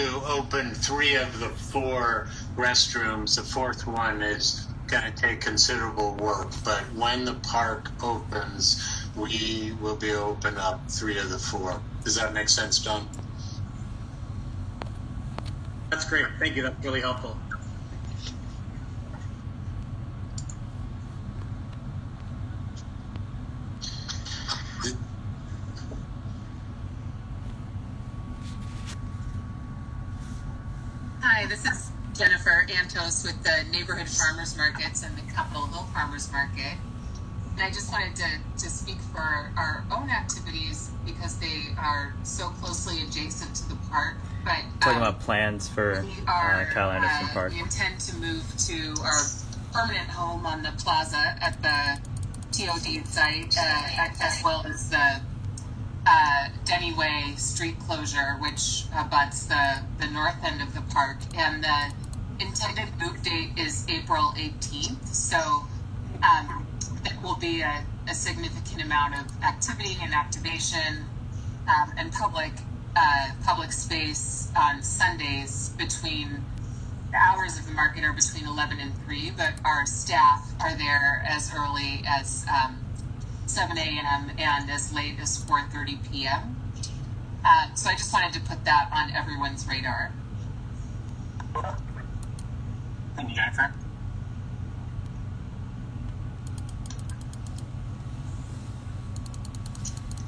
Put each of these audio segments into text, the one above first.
to open 3 of the 4 restrooms. The 4th one is going to take considerable work, but when the park opens, we will be open up 3 of the 4. Does that make sense, Don? That's great. Thank you. That's really helpful. Hi, this is Jennifer Antos with the Neighborhood Farmers Markets and the Capitol Hill Farmers Market. And I just wanted to speak for our own activities because they are so closely adjacent to the park. But talking about plans for Cal Anderson Park. We intend to move to our permanent home on the plaza at the TOD site, as well as the Denny Way street closure, which abuts the north end of the park. And the intended move date is April 18th. So there will be a significant amount of activity and activation and public space on Sundays. Between the hours of the market are between 11 and 3, but our staff are there as early as 7 a.m. and as late as 4:30 p.m. So I just wanted to put that on everyone's radar. Thank you, Jennifer.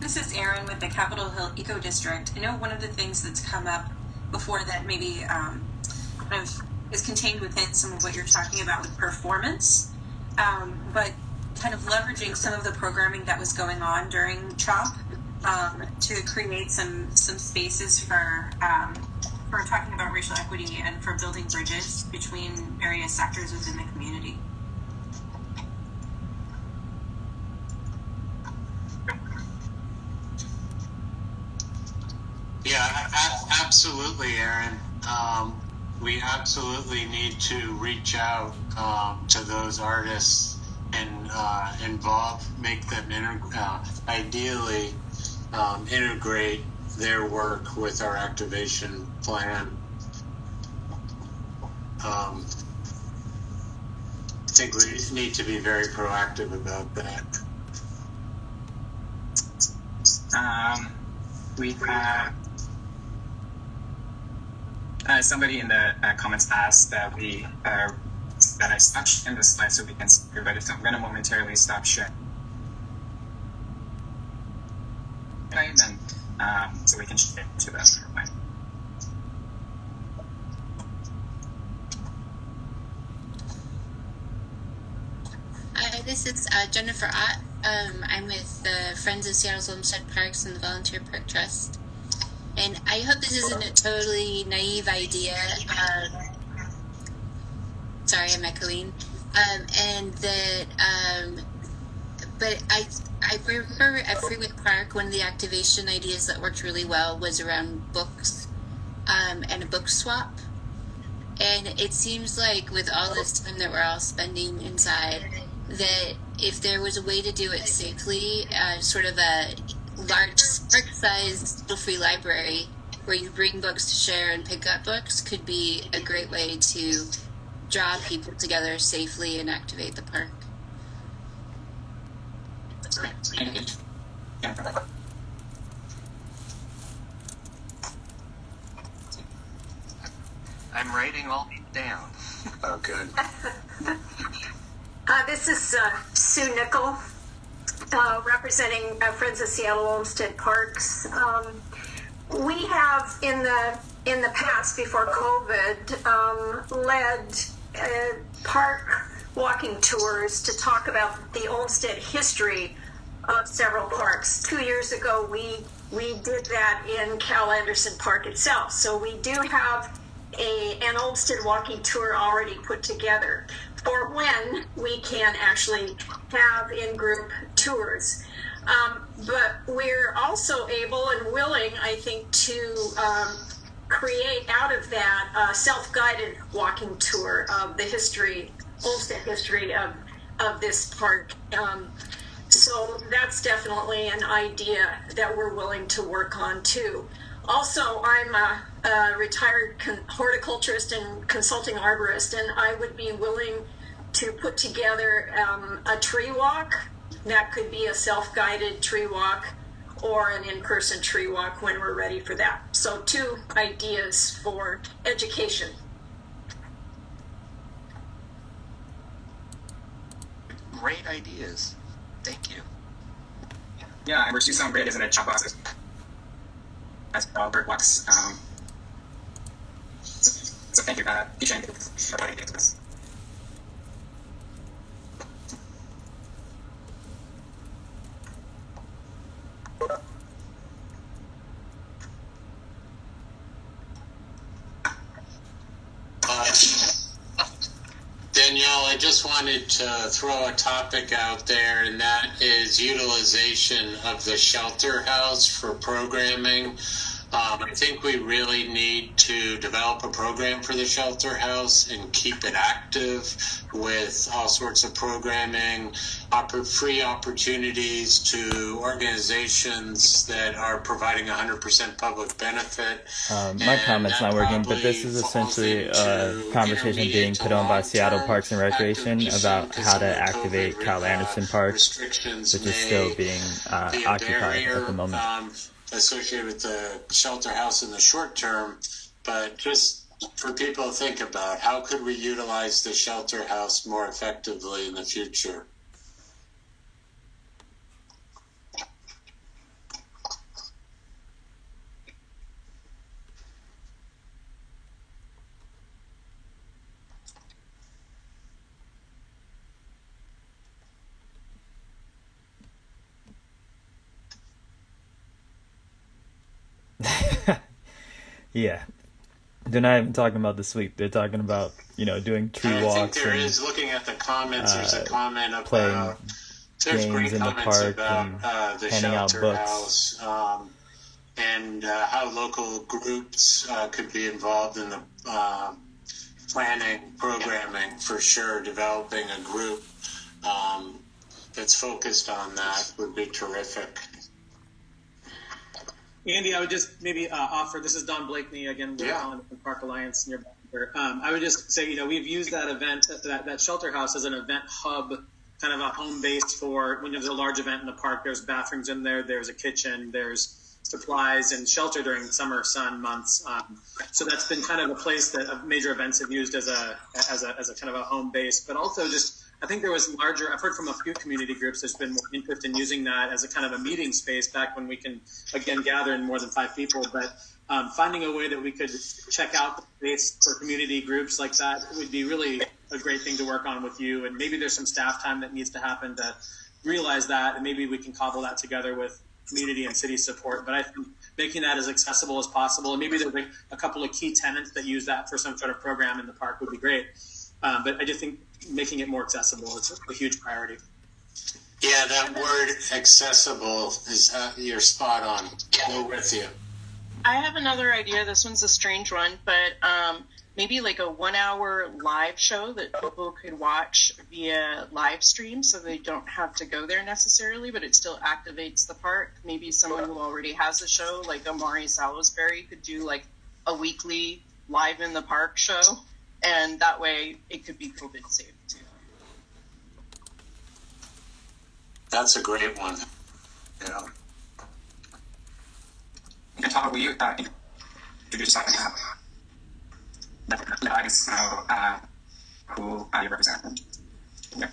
This is Erin with the Capitol Hill Eco District. I know one of the things that's come up before that maybe kind of is contained within some of what you're talking about with performance, but kind of leveraging some of the programming that was going on during CHOP to create some spaces for talking about racial equity and for building bridges between various sectors within the community. Yeah, absolutely, Aaron. We absolutely need to reach out to those artists and make them ideally integrate their work with our activation plan. I think we need to be very proactive about that. We have somebody in the comments asked that that I stop sharing the slide so we can see everybody. So I'm going to momentarily stop sharing. And so we can share to that point. This is Jennifer Ott. I'm with the Friends of Seattle's Olmsted Parks and the Volunteer Park Trust. And I hope this isn't a totally naive idea. Sorry, I'm echoing. But I remember at Freewick Park, one of the activation ideas that worked really well was around books and a book swap. And it seems like with all this time that we're all spending inside, that if there was a way to do it safely, sort of a large park-sized free library where you bring books to share and pick up books could be a great way to draw people together safely and activate the park. I'm writing all down. Oh, good. This is Sue Nickel, representing Friends of Seattle Olmsted Parks. We have in the past, before COVID, led park walking tours to talk about the Olmsted history of several parks. 2 years ago, we did that in Cal Anderson Park itself. So we do have an Olmsted walking tour already put together for when we can actually have in-group tours. But we're also able and willing, I think, to create out of that a self-guided walking tour of the history, Olmsted history of this park. So that's definitely an idea that we're willing to work on too. Also, I'm a retired horticulturist and consulting arborist, and I would be willing to put together a tree walk. That could be a self-guided tree walk or an in-person tree walk when we're ready for that. So 2 ideas for education. Great ideas. Thank you. Yeah, and we're seeing some great ideas in the chat boxes as well, bird walks. So thank you, teaching for ideas. Danielle, I just wanted to throw a topic out there, and that is utilization of the shelter house for programming. I think we really need to develop a program for the shelter house and keep it active with all sorts of programming, free opportunities to organizations that are providing 100% public benefit. My comment's not working, but this is essentially a conversation being put on by Seattle Parks and Recreation about how to activate Cal Anderson Park, which is still being occupied at the moment. Associated with the shelter house in the short term, but just for people to think about, how could we utilize the shelter house more effectively in the future? Yeah, they're not even talking about the sweep. They're talking about, doing tree walks. I think there is, looking at the comments, there's a comment about there's great comments about the shelter house and how local groups could be involved in the planning, programming, for sure. Developing a group that's focused on that would be terrific. Andy, I would just maybe offer, this is Don Blakeney again, with the Park Alliance nearby. I would just say, we've used that event, that shelter house as an event hub, kind of a home base for when there's a large event in the park. There's bathrooms in there, there's a kitchen, there's supplies and shelter during summer sun months. So that's been kind of a place that major events have used as a kind of a home base, but also just, I think there was I've heard from a few community groups, there's been more interest in using that as a kind of a meeting space back when we can, again, gather in more than 5 people. But finding a way that we could check out the space for community groups like that would be really a great thing to work on with you. And maybe there's some staff time that needs to happen to realize that, and maybe we can cobble that together with community and city support. But I think making that as accessible as possible, and maybe there's a couple of key tenants that use that for some sort of program in the park would be great. But I just think making it more accessible is a huge priority. Yeah, that word accessible is, you're spot on. Go with you. I have another idea. This one's a strange one, but maybe like a 1-hour live show that people could watch via live stream, so they don't have to go there necessarily, but it still activates the park. Maybe someone who already has a show, like Amari Salisbury, could do like a weekly live in the park show, and that way it could be COVID safe too. That's a great one. Yeah. You can talk, will you introduce something that I guess know who you represent? Yeah.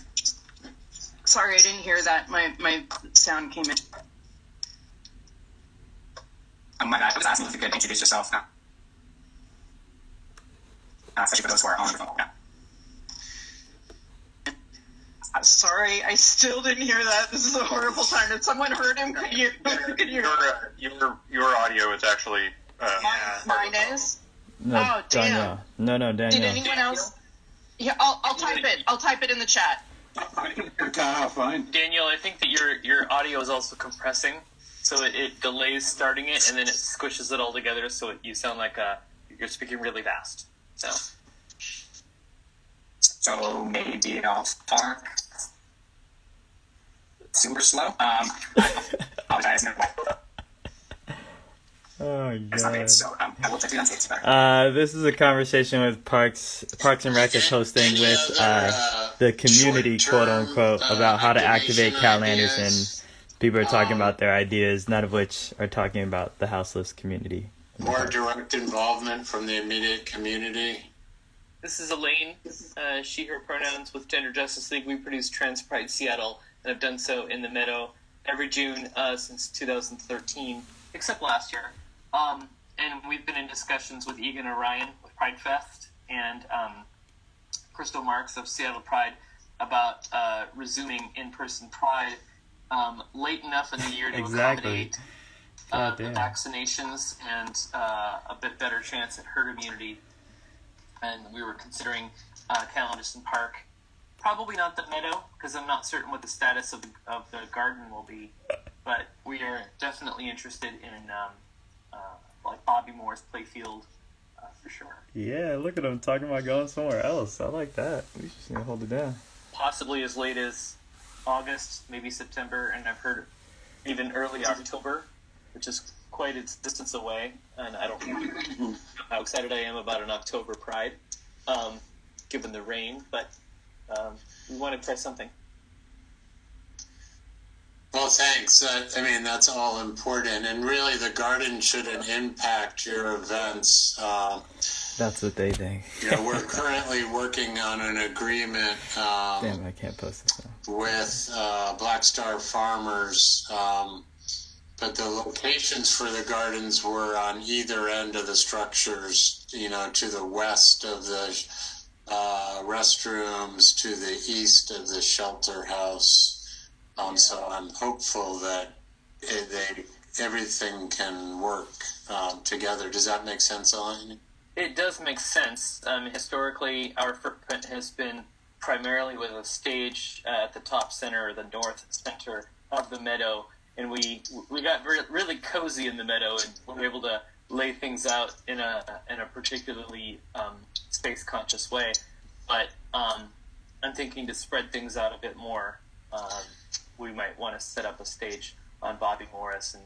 Sorry, I didn't hear that. My sound came in. I was asking if you could introduce yourself, especially for those who are on the phone. Yeah. Sorry, I still didn't hear that. This is a horrible time. Did someone heard him? Could you your audio is actually mine is? No, oh, damn. No, Danielle. Did anyone else? Yeah, I'll type it. I'll type it in the chat. Fine. Danielle, I think that your audio is also compressing, so it delays starting it, and then it squishes it all together, so you sound like you're speaking really fast. So maybe I'll talk super slow. I apologize. Oh, God. So I will take it. This is a conversation with Parks and Rec is hosting with the community, quote unquote, about how to activate Cal Anderson. People are talking about their ideas, none of which are talking about the houseless community. More direct involvement from the immediate community. This is Elaine, she, her pronouns with Gender Justice League. We produce Trans Pride Seattle and have done so in the Meadow every June since 2013, except last year. And we've been in discussions with Egan Orion with Pride Fest and Crystal Marks of Seattle Pride about resuming in-person Pride late enough in the year to accommodate the vaccinations and a bit better chance at herd immunity. And we were considering Cal Anderson Park. Probably not the Meadow, because I'm not certain what the status of the garden will be. But we are definitely interested in like Bobby Moore's playfield for sure. Yeah, look at him talking about going somewhere else. I like that. We just need to hold it down. Possibly as late as August, maybe September, and I've heard even early October, which is quite a distance away. And I don't know how excited I am about an October Pride, given the rain, but we want to try something. Well, thanks. I mean, that's all important. And really, the garden shouldn't impact your events. That's what they think. We're currently working on an agreement Damn, I can't post this now. with Black Star Farmers. But the locations for the gardens were on either end of the structures, to the west of the restrooms, to the east of the shelter house. So I'm hopeful that everything can work together. Does that make sense, Elaine? It does make sense. Historically, our footprint has been primarily with a stage at the top center, or the north center of the Meadow, and we got really cozy in the Meadow, and we were able to lay things out in a particularly space conscious way. But I'm thinking to spread things out a bit more. We might want to set up a stage on Bobby Morris and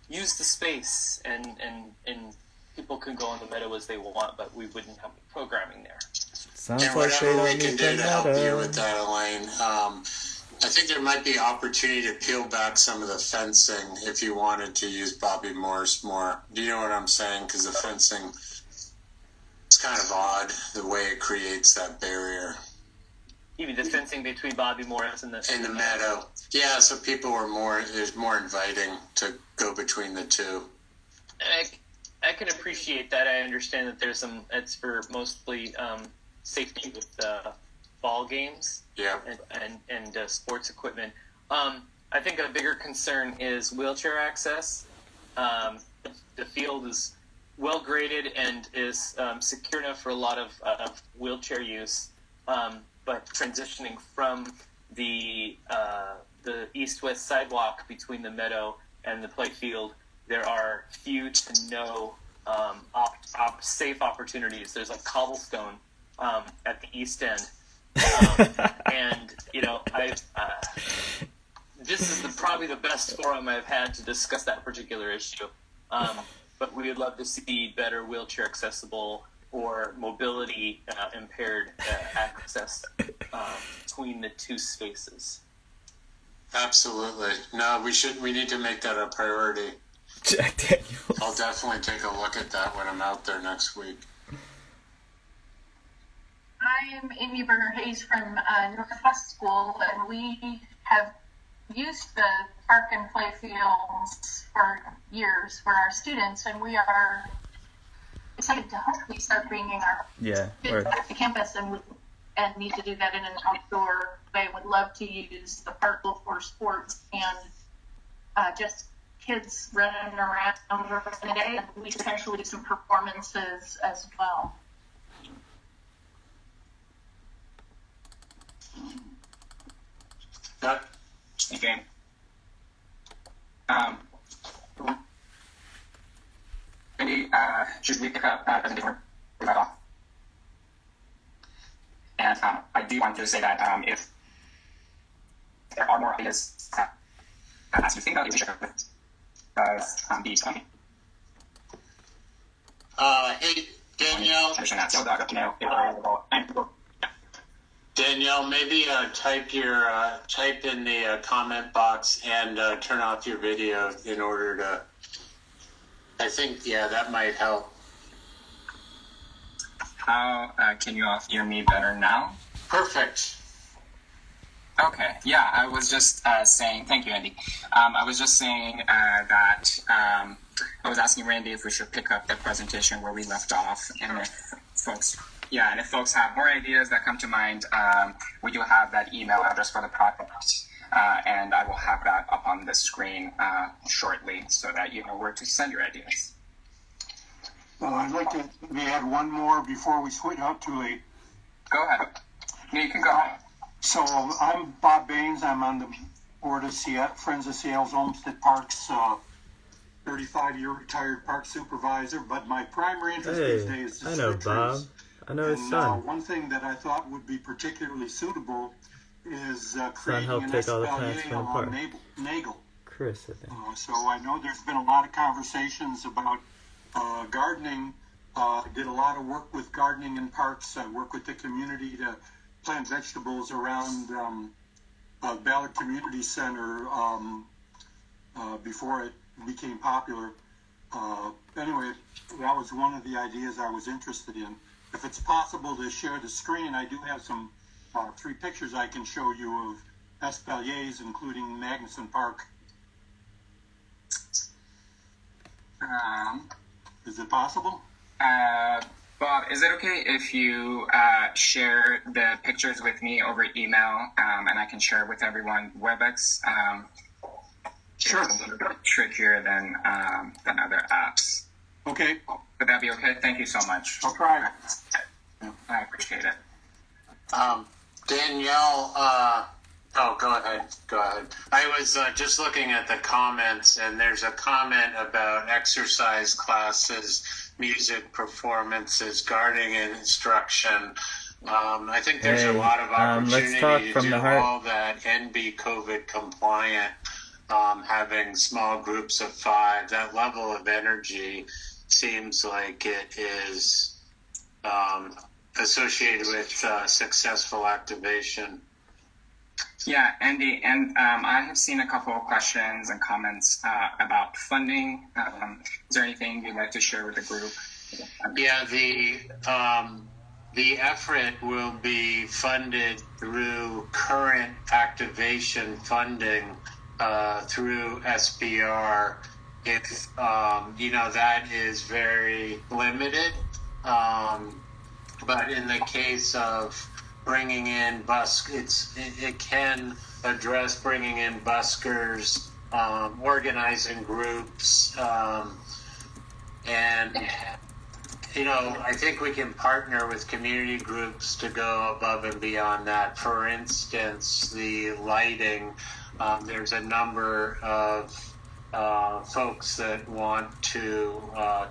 use the space, and people can go on the Meadow as they want, but we wouldn't have programming there. Sounds and like whatever we can do to help you with that, Elaine. I think there might be opportunity to peel back some of the fencing if you wanted to use Bobby Morris more. Do you know what I'm saying? Because the fencing, it's kind of odd the way it creates that barrier. Even the fencing between Bobby Morris and the Meadow. Yeah, so people were more inviting to go between the two. I can appreciate that. I understand that there's it's for mostly safety with ball games. Yeah. And sports equipment. I think a bigger concern is wheelchair access. The field is well graded and is secure enough for a lot of wheelchair use. But transitioning from the east-west sidewalk between the Meadow and the playfield, there are few to no safe opportunities. There's like cobblestone at the east end, and this is probably the best forum I've had to discuss that particular issue. But we would love to see better wheelchair accessible or mobility impaired access between the two spaces. Absolutely. No, we need to make that a priority. Jack Daniels. I'll definitely take a look at that when I'm out there next week. I'm Amy Berger-Hayes from Northwest School, and we have used the park and play fields for years for our students, and we are excited to hopefully start bringing our kids back to campus, and need to do that in an outdoor way. Would love to use the park for sports and just kids running around during the day, and we potentially do some performances as well. Okay. Maybe should we pick up the door? And I do want to say that if there are more ideas as you think about it, we should be Hey, Danielle. Danielle, maybe type in the comment box and turn off your video in order to. I think that might help. How can you all hear me better now? Perfect. Okay, yeah, I was just saying, thank you, Andy. I was just saying that I was asking Randy if we should pick up the presentation where we left off, and if folks have more ideas that come to mind, we do have that email address for the project, and I will have that up on the screen shortly so that you know where to send your ideas. Well, I'd like to maybe add one more before we switch out to a... Go ahead. Yeah, you can go ahead. So I'm Bob Baines. I'm on the board of Friends of Seattle's Olmsted Parks, 35-year retired park supervisor. But my primary interest these days is I know Bob. I know his son. One thing that I thought would be particularly suitable is Son creating helped an take all the plants espalier from the park. along Nagel. Chris, I think. So I know there's been a lot of conversations about gardening. Did a lot of work with gardening in parks. I work with the community to plant vegetables around Ballard Community Center before it became popular. Anyway, that was one of the ideas I was interested in. If it's possible to share the screen, I do have some 3 pictures I can show you of espaliers, including Magnuson Park. Is it possible? Bob, is it okay if you share the pictures with me over email, and I can share with everyone? WebEx Sure. It's a little bit trickier than other apps. Okay. Would that be okay? Thank you so much. I'll try. I appreciate it. Danielle, go ahead. I was just looking at the comments, and there's a comment about exercise classes, music performances, gardening instruction. I think there's a lot of opportunity to do all that and be COVID compliant, having small groups of 5. That level of energy seems like it is associated with successful activation. Yeah, Andy, and I have seen a couple of questions and comments about funding. Is there anything you'd like to share with the group? Yeah, the effort will be funded through current activation funding through SBR. If that is very limited, but in the case of bringing in it can address bringing in buskers, organizing groups, and I think we can partner with community groups to go above and beyond that. For instance, the lighting, there's a number of folks that want to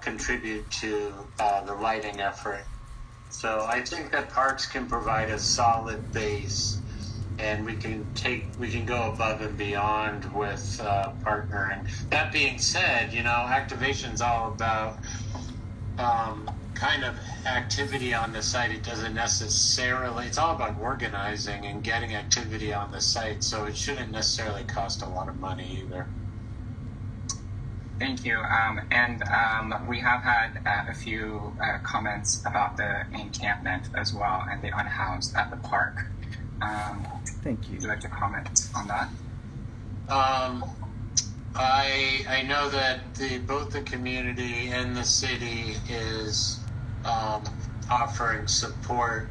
contribute to the lighting effort. So I think that parks can provide a solid base, and we can go above and beyond with partnering. That being said, activation's all about kind of activity on the site. It doesn't necessarily. It's all about organizing and getting activity on the site. So it shouldn't necessarily cost a lot of money either. Thank you. And we have had a few comments about the encampment as well and the unhoused at the park. Thank you. Would you like to comment on that? I know that both the community and the city is offering support.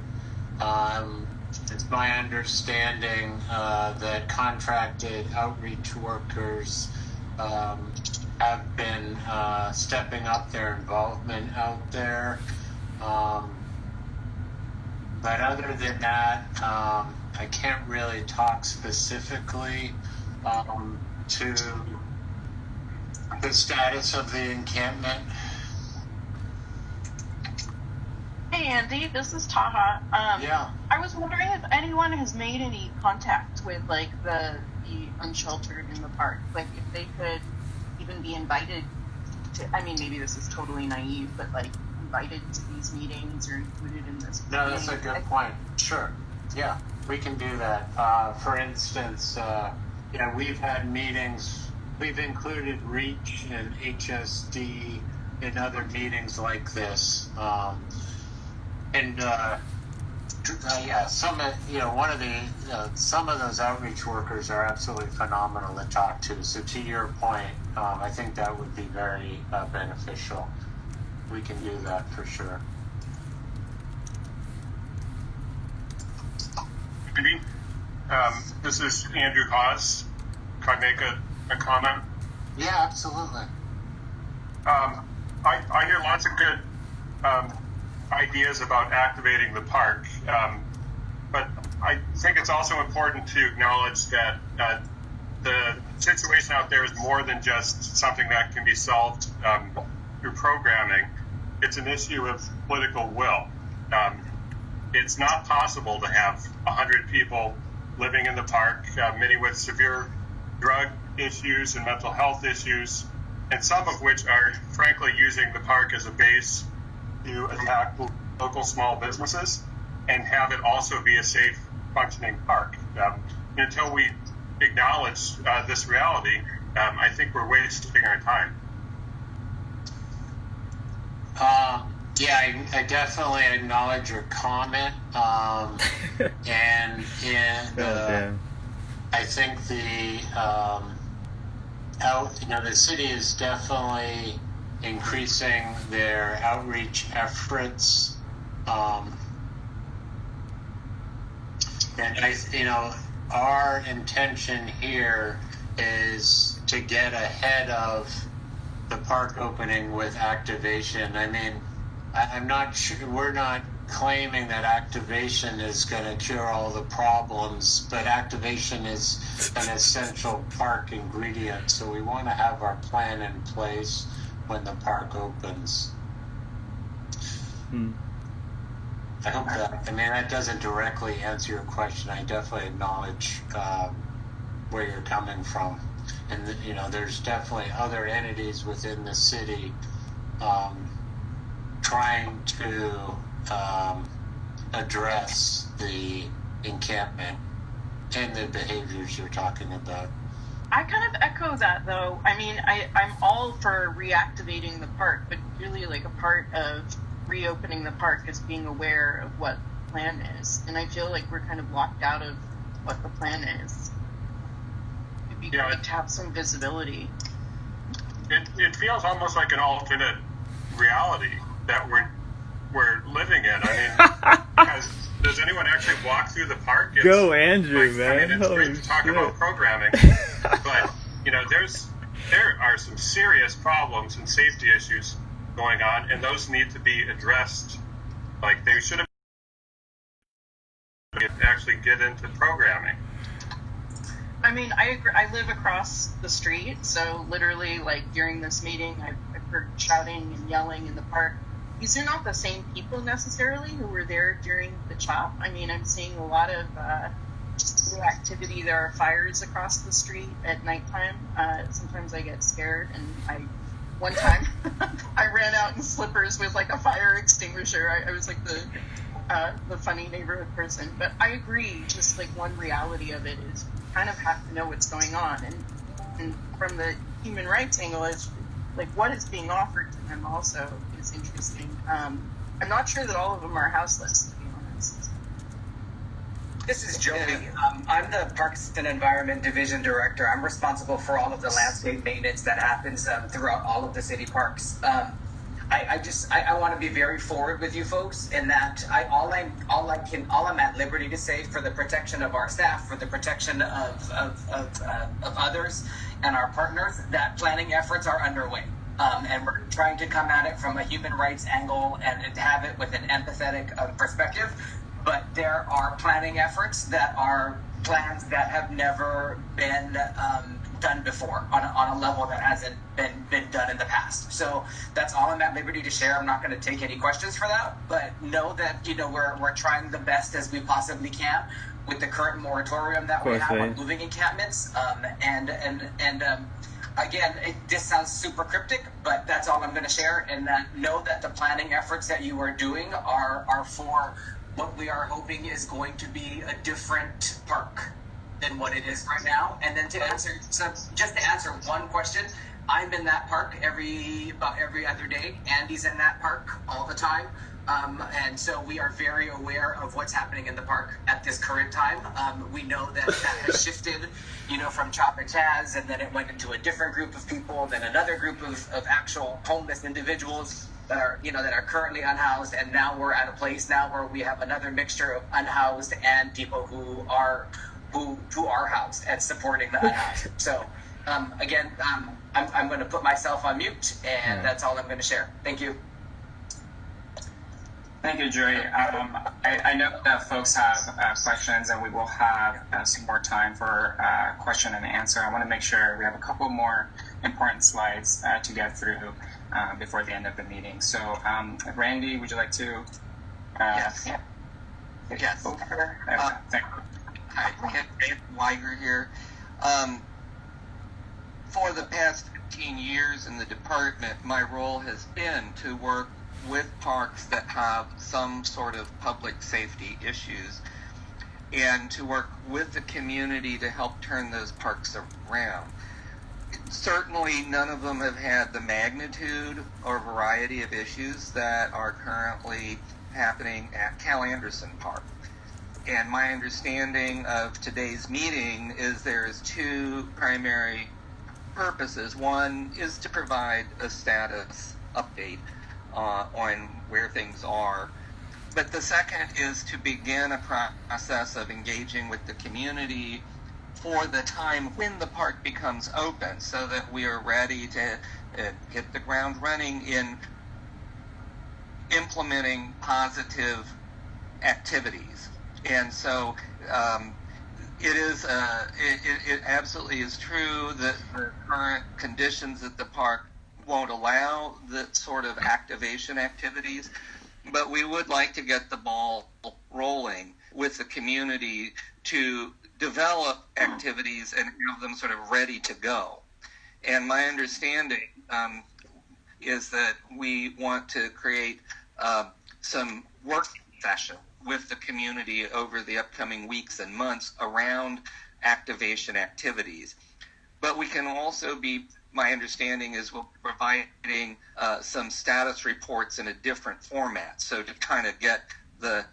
It's my understanding that contracted outreach workers have been stepping up their involvement out there. But other than that, I can't really talk specifically to the status of the encampment. Hey Andy, this is Taha. Yeah. I was wondering if anyone has made any contact with the unsheltered in the park, like if they could even be invited I mean, maybe this is totally naive, but like invited to these meetings or included in this. No, that's a good point. Sure. Yeah, we can do that. For instance, we've had meetings, we've included REACH and HSD in other meetings like this. Some of those outreach workers are absolutely phenomenal to talk to. So to your point, I think that would be very beneficial. We can do that for sure. This is Andrew Haas. Can I make a comment? Yeah, absolutely. I hear lots of good ideas about activating the park, but I think it's also important to acknowledge that the situation out there is more than just something that can be solved through programming. It's an issue of political will. It's not possible to have 100 people living in the park, many with severe drug issues and mental health issues, and some of which are frankly using the park as a base to attack local small businesses, and have it also be a safe, functioning park. Until we acknowledge this reality, I think we're wasting our time. I definitely acknowledge your comment, and I think the city is definitely increasing their outreach efforts, and our intention here is to get ahead of the park opening with activation. I mean, I'm not sure, we're not claiming that activation is going to cure all the problems, but activation is an essential park ingredient, so we want to have our plan in place when the park opens. I hope that doesn't directly answer your question. I definitely acknowledge where you're coming from. And, there's definitely other entities within the city trying to address the encampment and the behaviors you're talking about. I kind of echo that, though. I mean, I'm all for reactivating the park, but really, like, a part of reopening the park is being aware of what the plan is. And I feel like we're kind of locked out of what the plan is. It'd be great to have some visibility. It feels almost like an alternate reality that we're living in. I mean, does anyone actually walk through the park? Go, Andrew, man. It's great to talk about programming, but there are some serious problems and safety issues going on, and those need to be addressed. Like, they should have actually get into programming. I mean, I agree. I live across the street, so literally, like, during this meeting, I've heard shouting and yelling in the park. These are not the same people necessarily who were there during the CHOP. I mean, I'm seeing a lot of activity. There are fires across the street at nighttime. Sometimes I get scared, and one time I ran out in slippers with like a fire extinguisher. I was like the funny neighborhood person. But I agree, just like one reality of it is you kind of have to know what's going on. And from the human rights angle, it's like what is being offered to them also is interesting. I'm not sure that all of them are houseless, to be honest. This is Joey. I'm the Parks and Environment Division Director. I'm responsible for all of the landscape maintenance that happens throughout all of the city parks. I want to be very forward with you folks in that all I'm at liberty to say for the protection of our staff, for the protection of others and our partners, that planning efforts are underway. And we're trying to come at it from a human rights angle and have it with an empathetic perspective. But there are planning efforts that are plans that have never been done before on a level that hasn't been done in the past. So that's all I'm at liberty to share. I'm not going to take any questions for that, but know that we're trying the best as we possibly can with the current moratorium that we have on moving encampments. again, this sounds super cryptic, but that's all I'm going to share. And that know that the planning efforts that you are doing are for what we are hoping is going to be a different park than what it is right now. And then just to answer one question, I'm in that park about every other day. Andy's in that park all the time. And so we are very aware of what's happening in the park at this current time. We know that has shifted, from Chop and Chaz, and then it went into a different group of people, then another group of actual homeless individuals that are currently unhoused, and now we're at a place now where we have another mixture of unhoused and people who are housed and supporting the unhoused. So again, I'm going to put myself on mute, and that's all I'm going to share. Thank you. Thank you, Jerry. I know that folks have questions, and we will have some more time for question and answer. I want to make sure we have a couple more important slides to get through before the end of the meeting. So, Randy, would you like to? Yes. Yes. Thank you. Hi, Ed Weiger here. For the past 15 years in the department, my role has been to work with parks that have some sort of public safety issues and to work with the community to help turn those parks around. Certainly none of them have had the magnitude or variety of issues that are currently happening at Cal Anderson Park. And my understanding of today's meeting is there's two primary purposes. One is to provide a status update on where things are. But the second is to begin a process of engaging with the community for the time when the park becomes open so that we are ready to hit the ground running in implementing positive activities. And so it absolutely is true that the current conditions at the park won't allow the sort of activation activities, but we would like to get the ball rolling with the community to develop activities and have them sort of ready to go. And my understanding is that we want to create some work session with the community over the upcoming weeks and months around activation activities. But we can also be, my understanding is we'll be providing some status reports in a different format. So to kind of get the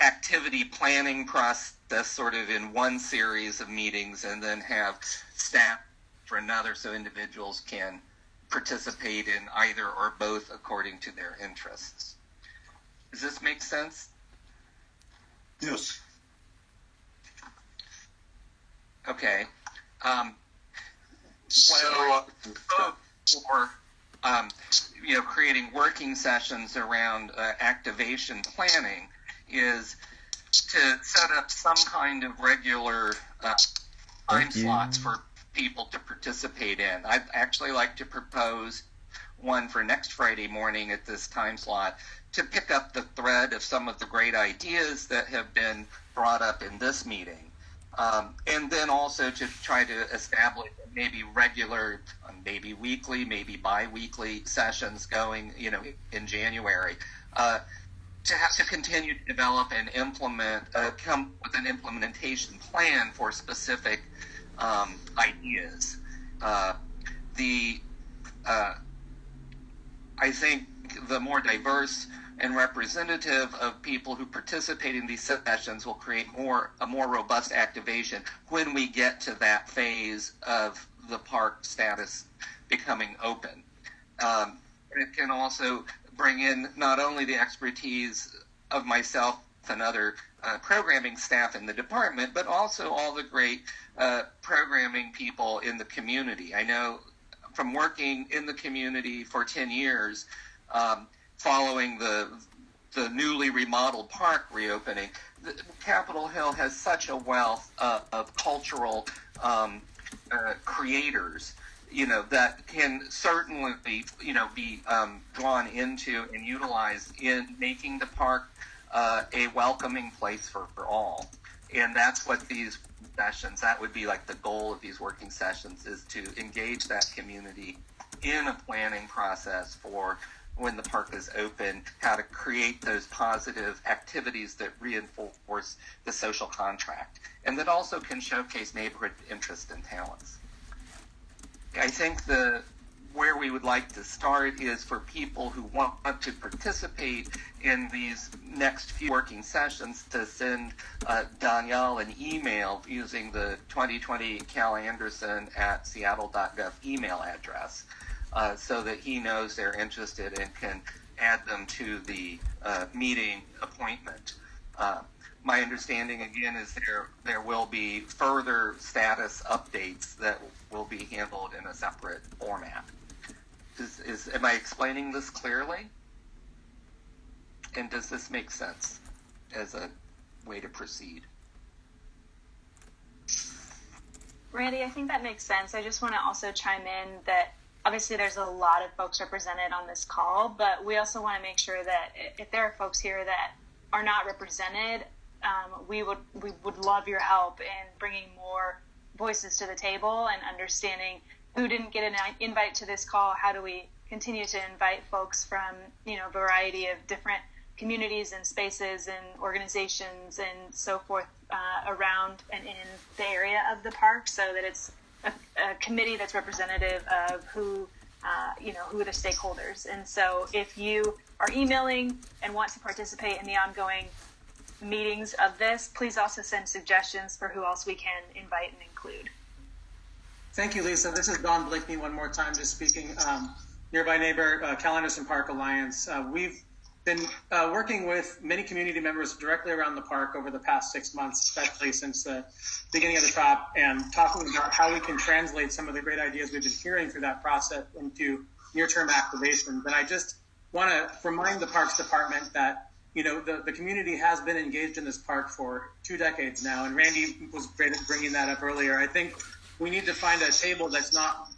activity planning process sort of in one series of meetings and then have staff for another so individuals can participate in either or both according to their interests. Does this make sense? Yes. Okay. Creating working sessions around activation planning is to set up some kind of regular time slots for people to participate in. I'd actually like to propose one for next Friday morning at this time slot to pick up the thread of some of the great ideas that have been brought up in this meeting. And then also to try to establish maybe regular, maybe weekly, maybe bi-weekly sessions going, in January, to continue to develop and implement, come with an implementation plan for specific ideas. I think the more diverse and representative of people who participate in these sessions will create a more robust activation when we get to that phase of the park status becoming open. It can also bring in not only the expertise of myself and other programming staff in the department, but also all the great programming people in the community. I know from working in the community for 10 years, following the newly remodeled park reopening, Capitol Hill has such a wealth of cultural creators, that can certainly be drawn into and utilized in making the park a welcoming place for all. And that's what these sessions. That would be like the goal of these working sessions, is to engage that community in a planning process for when the park is open, how to create those positive activities that reinforce the social contract and that also can showcase neighborhood interest and talents. I think where we would like to start is for people who want to participate in these next few working sessions to send Danielle an email using the 2020 Cal Anderson at seattle.gov email address so that he knows they're interested and can add them to the meeting appointment. My understanding, again, is there will be further status updates that will be handled in a separate format. Am I explaining this clearly? And does this make sense as a way to proceed? Randy, I think that makes sense. I just want to also chime in that obviously there's a lot of folks represented on this call, but we also want to make sure that if there are folks here that are not represented, we would love your help in bringing more voices to the table and understanding who didn't get an invite to this call. How do we continue to invite folks from, a variety of different communities and spaces and organizations and so forth around and in the area of the park, so that it's a committee that's representative of who are the stakeholders. And so if you are emailing and want to participate in the ongoing meetings of this, please also send suggestions for who else we can invite and include. Thank you, Lisa. This is Don Blakeney one more time, just speaking. Nearby neighbor, Cal Anderson Park Alliance. We've been working with many community members directly around the park over the past 6 months, especially since the beginning of the COP, and talking about how we can translate some of the great ideas we've been hearing through that process into near-term activations. And I just want to remind the Parks Department that the community has been engaged in this park for 2 decades now, and Randy was great at bringing that up earlier. I think we need to find a table that's not.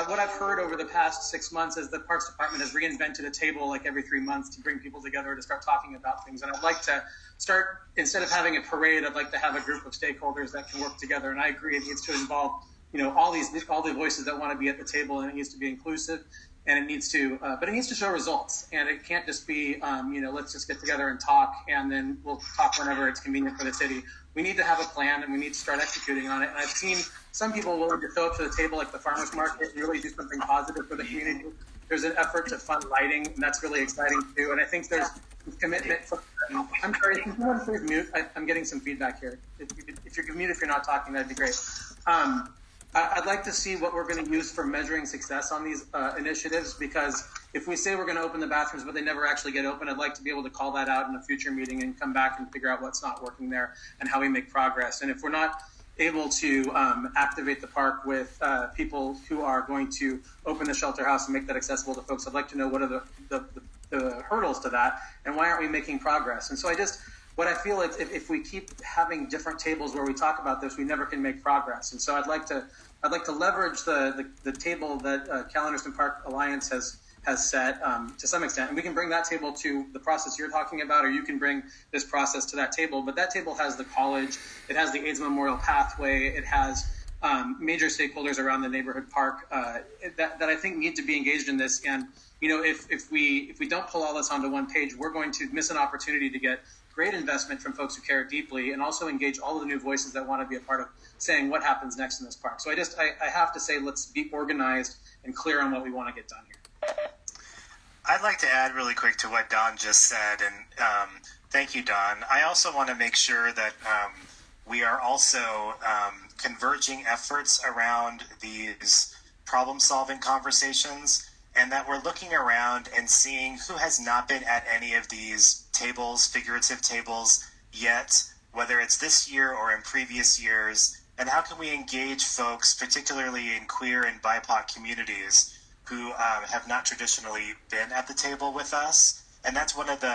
What I've heard over the past 6 months is the Parks Department has reinvented a table like every 3 months to bring people together to start talking about things. And I'd like to start, instead of having a parade, I'd like to have a group of stakeholders that can work together. And I agree, it needs to involve, all the voices that want to be at the table, and it needs to be inclusive, and it needs to, but it needs to show results. And it can't just be, let's just get together and talk, and then we'll talk whenever it's convenient for the city. We need to have a plan, and we need to start executing on it. And I've seen some people willing to throw up to the table, like the farmers market, and really do something positive for the community. There's an effort to fund lighting, and that's really exciting too. And I think there's commitment. I'm sorry, can someone please mute? I'm getting some feedback here. If you can mute if you're not talking, that'd be great. I'd like to see what we're going to use for measuring success on these initiatives, because if we say we're going to open the bathrooms but they never actually get open, I'd like to be able to call that out in a future meeting and come back and figure out what's not working there and how we make progress. And if we're not able to activate the park with people who are going to open the shelter house and make that accessible to folks, I'd like to know what are the hurdles to that, and why aren't we making progress? And so what I feel is if we keep having different tables where we talk about this, we never can make progress. And so I'd like to leverage the table that Cal Anderson Park Alliance has set to some extent, and we can bring that table to the process you're talking about, or you can bring this process to that table. But that table has the college, it has the AIDS Memorial Pathway, it has major stakeholders around the neighborhood park that I think need to be engaged in this. And if we don't pull all this onto one page, we're going to miss an opportunity to get great investment from folks who care deeply, and also engage all of the new voices that want to be a part of saying what happens next in this park. So I have to say, let's be organized and clear on what we want to get done here. I'd like to add really quick to what Don just said, and thank you, Don. I also want to make sure that we are also converging efforts around these problem-solving conversations, and that we're looking around and seeing who has not been at any of these tables, figurative tables, yet, whether it's this year or in previous years, and how can we engage folks, particularly in queer and BIPOC communities, who have not traditionally been at the table with us. And that's one of the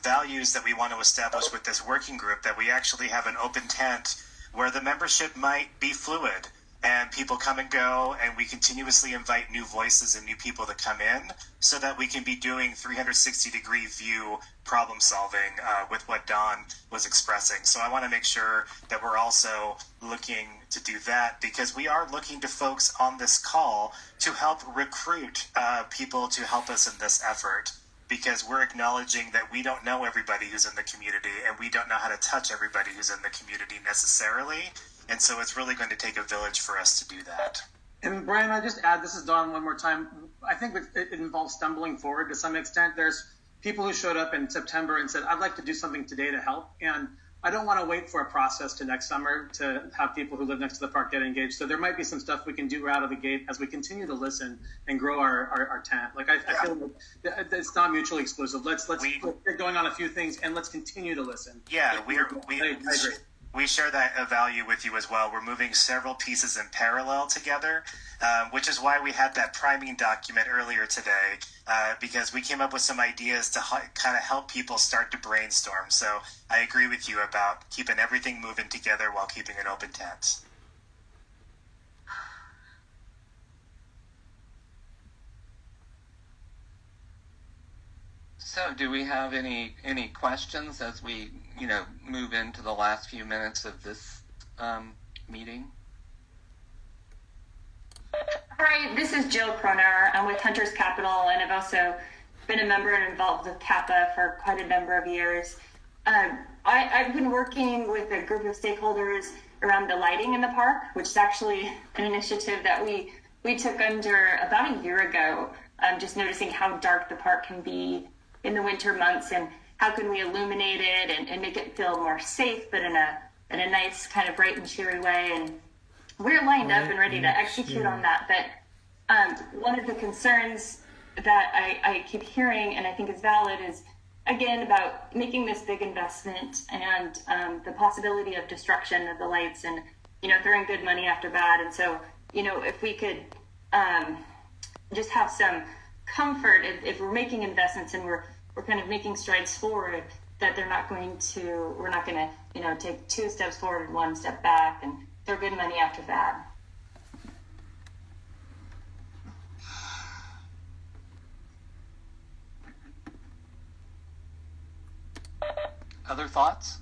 values that we want to establish with this working group, that we actually have an open tent where the membership might be fluid. and people come and go, and we continuously invite new voices and new people to come in so that we can be doing 360-degree view problem solving with what Don was expressing. So I want to make sure that we're also looking to do that, because we are looking to folks on this call to help recruit people to help us in this effort, because we're acknowledging that we don't know everybody who's in the community, and we don't know how to touch everybody who's in the community necessarily. And so it's really going to take a village for us to do that. And Brian, I just add, this is Don one more time. I think it involves stumbling forward to some extent. There's people who showed up in September and said, I'd like to do something today to help. And I don't want to wait for a process to next summer to have people who live next to the park get engaged. So there might be some stuff we can do right out of the gate as we continue to listen and grow our tent. Like I feel like it's not mutually exclusive. Let's get going on a few things, and let's continue to listen. Yeah, I agree. We share that value with you as well. We're moving several pieces in parallel together, which is why we had that priming document earlier today, because we came up with some ideas to kind of help people start to brainstorm. So I agree with you about keeping everything moving together while keeping an open tent. So do we have any questions as we, move into the last few minutes of this meeting? Hi, this is Jill Kronar. I'm with Hunters Capital, and I've also been a member and involved with Kappa for quite a number of years. I've been working with a group of stakeholders around the lighting in the park, which is actually an initiative that we took under about a year ago, just noticing how dark the park can be in the winter months, and how can we illuminate it and make it feel more safe, but in a nice kind of bright and cheery way. And we're lined up and ready to execute on that. But one of the concerns that I keep hearing, and I think is valid, is again about making this big investment and the possibility of destruction of the lights, and throwing good money after bad. And so if we could just have some comfort if we're making investments and we're kind of making strides forward, that we're not going to take 2 steps forward and 1 step back and throw good money after bad. Other thoughts,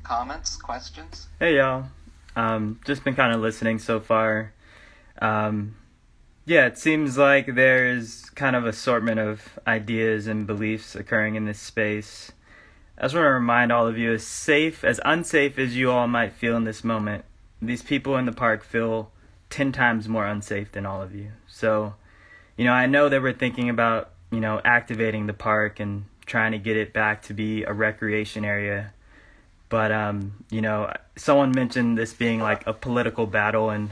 comments, questions? Hey y'all, just been kind of listening so far. Yeah, it seems like there's kind of assortment of ideas and beliefs occurring in this space. I just want to remind all of you, as unsafe as you all might feel in this moment, these people in the park feel 10 times more unsafe than all of you. So, I know that we're thinking about, activating the park and trying to get it back to be a recreation area. But, someone mentioned this being like a political battle, and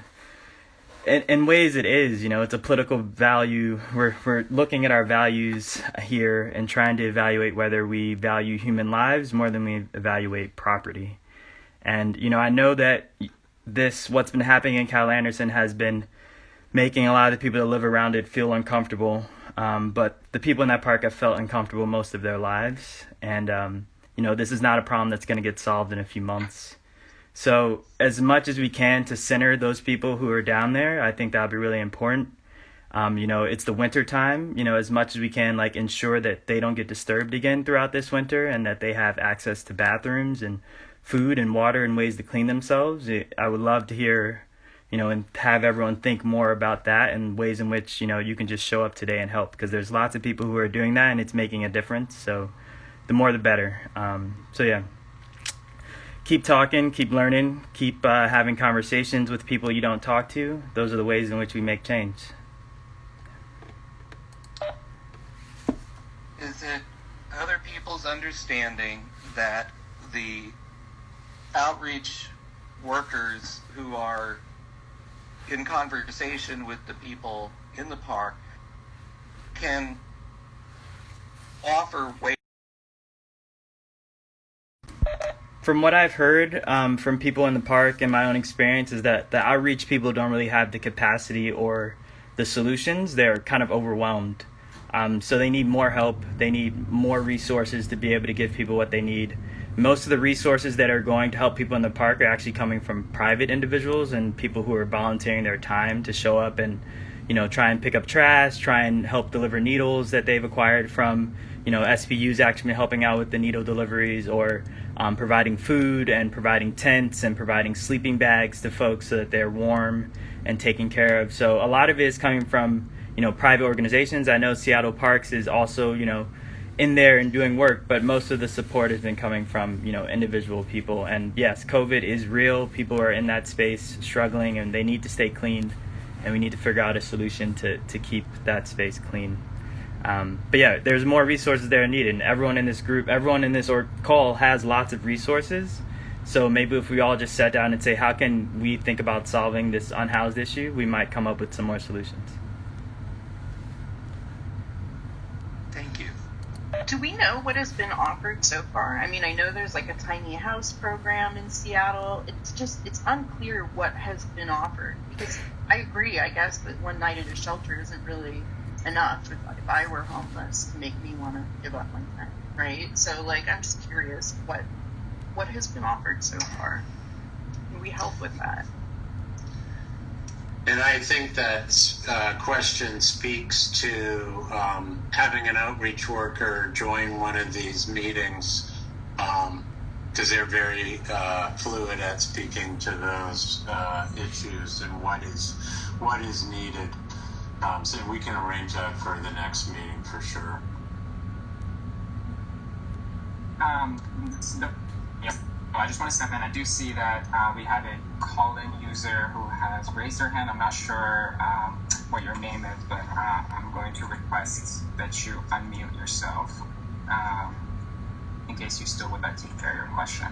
in ways it is. It's a political value. We're looking at our values here and trying to evaluate whether we value human lives more than we evaluate property. And I know that what's been happening in Cal Anderson has been making a lot of the people that live around it feel uncomfortable. But the people in that park have felt uncomfortable most of their lives. And this is not a problem that's going to get solved in a few months. So as much as we can to center those people who are down there, I think that would be really important. It's the winter time, as much as we can, ensure that they don't get disturbed again throughout this winter, and that they have access to bathrooms and food and water and ways to clean themselves. I would love to hear, and have everyone think more about that and ways in which, you can just show up today and help, because there's lots of people who are doing that and it's making a difference. So the more the better. Keep talking, keep learning, keep having conversations with people you don't talk to. Those are the ways in which we make change. Is it other people's understanding that the outreach workers who are in conversation with the people in the park can offer ways? From what I've heard from people in the park and my own experience is that the outreach people don't really have the capacity or the solutions. They're kind of overwhelmed. So they need more help. They need more resources to be able to give people what they need. Most of the resources that are going to help people in the park are actually coming from private individuals and people who are volunteering their time to show up and, try and pick up trash, try and help deliver needles that they've acquired from, SVU's actually helping out with the needle deliveries, or providing food and providing tents and providing sleeping bags to folks so that they're warm and taken care of. So a lot of it is coming from, private organizations. I know Seattle Parks is also, in there and doing work, but most of the support has been coming from, individual people. And yes, COVID is real. People are in that space struggling, and they need to stay clean, and we need to figure out a solution to keep that space clean. But yeah, there's more resources that are needed. And everyone in this group, everyone in this call has lots of resources. So maybe if we all just sat down and say, how can we think about solving this unhoused issue, we might come up with some more solutions. Thank you. Do we know what has been offered so far? I mean, I know there's like a tiny house program in Seattle. It's unclear what has been offered, because I agree, I guess, that one night at a shelter isn't really enough if I were homeless to make me want to give up my rent, right? So like, I'm just curious what has been offered so far. Can we help with that? And I think that question speaks to having an outreach worker join one of these meetings, because they're very fluid at speaking to those issues and what is needed. So we can arrange that for the next meeting for sure. I just want to step in. I do see that we have a call-in user who has raised their hand. I'm not sure what your name is, but I'm going to request that you unmute yourself in case you still would like to share your question.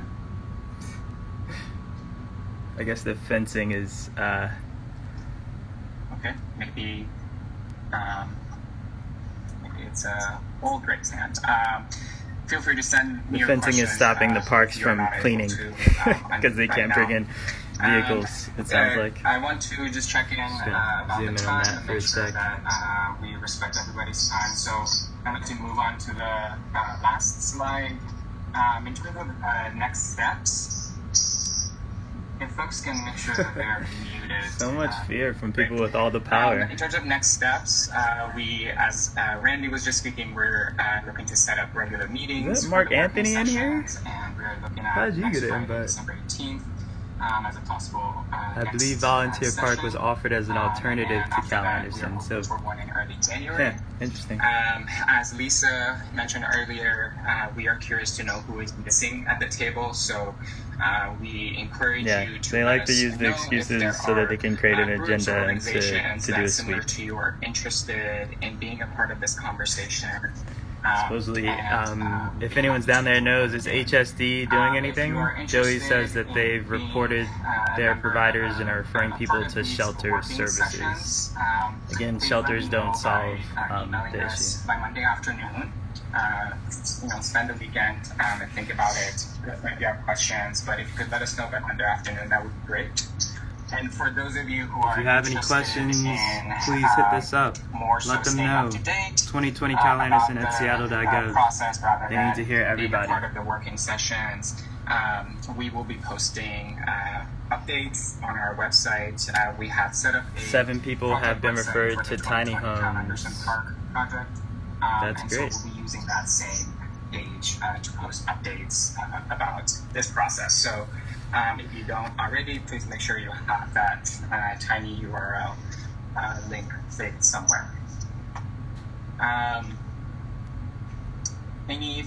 I guess the fencing is... Okay, maybe it's old raised hand. Feel free to send me the your fencing questions, is stopping the parks if you're from not able cleaning to, because they right can't now. bring in vehicles, it sounds like. I want to just check in about zoom the in time on that and for make a sure sec. that we respect everybody's time. So I'm going to move on to the last slide. In terms of next steps, if folks can make sure that they're muted. So much fear from people with all the power. In terms of next steps, we, as Randy was just speaking, we're looking to set up regular meetings. Is that Mark for the working Anthony in here? sessions, and we're looking at How did you next get an Friday, invite? December 18th, as a possible I next, believe Volunteer Park session. was offered as an alternative And to after Cal that, Anderson. we're So, hoping for one in early January. yeah, interesting. As Lisa mentioned earlier, we are curious to know who is missing at the table, so we encourage Yeah, you to they let like to us use the know if excuses there so that they can create an are groups or agenda and to organizations do a that's similar sweep. to you are interested in being a part of this conversation. Supposedly, if anyone's down there knows, is HSD doing anything? Joey says that they've reported their providers and are referring people to shelter services. Again, shelters don't solve the issue. By Monday afternoon, spend the weekend and think about it. If you have questions, but if you could let us know by Monday afternoon, that would be great. And for those of you who are If you have any questions, please hit this up. Let them know. 2020 Cal Anderson at seattle.gov. They need to hear everybody. Part of the working sessions. We will be posting updates on our website. We have set up 7 people have been referred to tiny homes. Project. That's and great. So we'll be using that same page to post updates about this process. So if you don't already, please make sure you have that tiny URL link saved somewhere. Any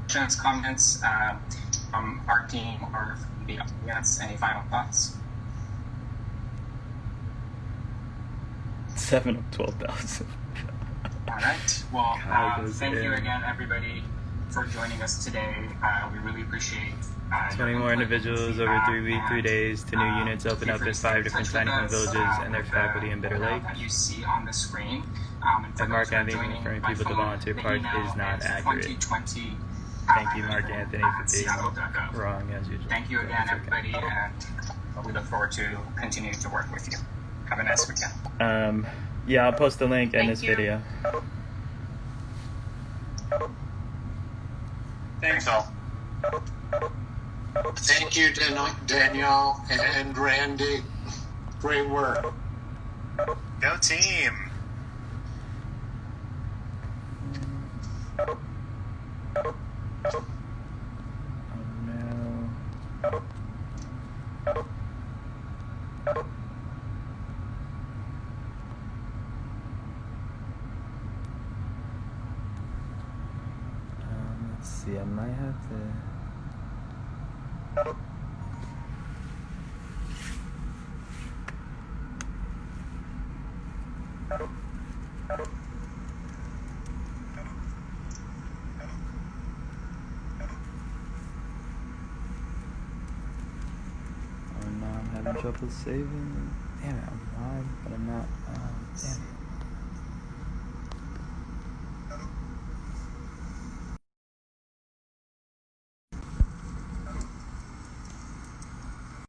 questions, comments from our team or from the audience? Any final thoughts? 7 of 12,000. All right. Well, God, thank you again, everybody, for joining us today. We really appreciate 20 more individuals over 3 days to new units open up at 5 different tiny home villages and their faculty in Bitter Lake. That you see on the screen. And Mark Anthony referring people to Volunteer Park is not accurate. Thank you, Mark Anthony, for being wrong as usual. Thank you again, everybody, and we look forward to continuing to work with you. Have a nice weekend. Yeah, I'll post the link in Thank this you. video. Thanks all. Thank you, Danielle and Randy. Great work. Go team. Let's see, I might have to. Oh no, I'm having trouble saving. Damn it, I'm live, but I'm not. Damn it.